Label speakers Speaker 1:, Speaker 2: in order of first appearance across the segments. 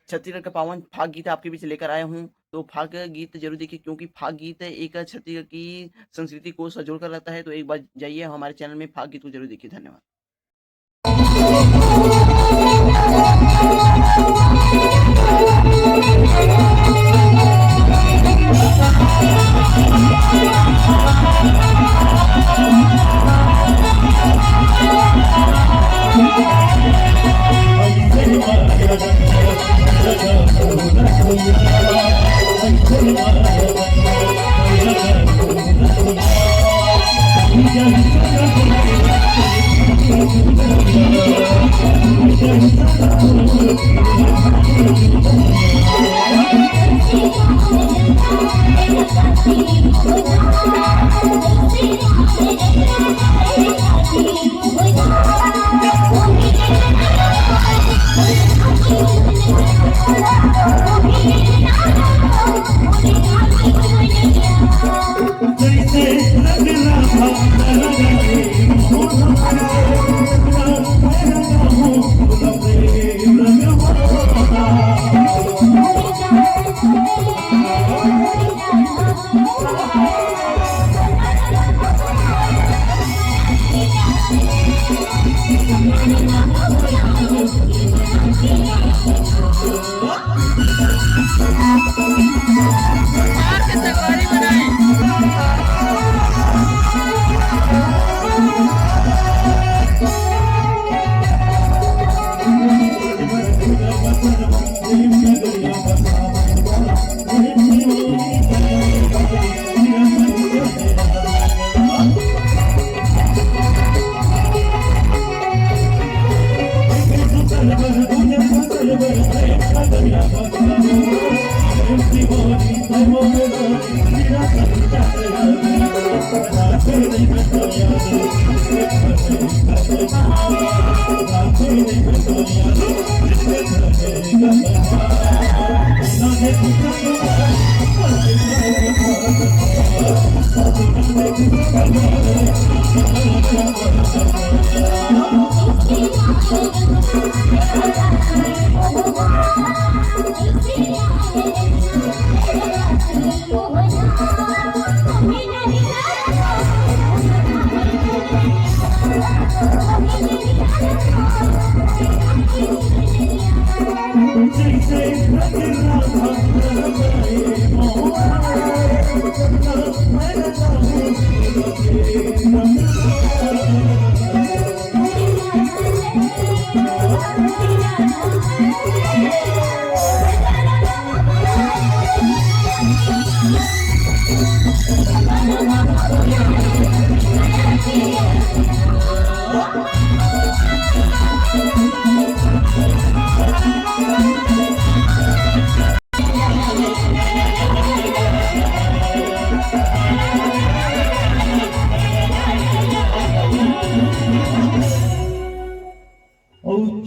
Speaker 1: छत्तीसगढ़ का पावन फाग गीत आपके बीच लेकर आया हूँ। तो फाग गीत ज़रूर देखिए क्योंकि फाग गीत एक छत्तीसगढ़ की संस्कृति को संजोड़ कर रखता है। तो एक बार जाइए हमारे चैनल में फाग गीत को ज़रूर देखिए। धन्यवाद।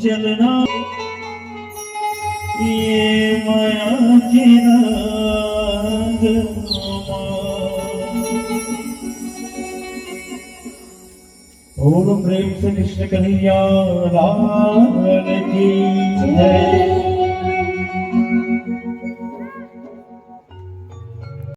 Speaker 2: चलना ये माया के रंग ओम प्रेम से कृष्ण कन्हैया लाल की जय।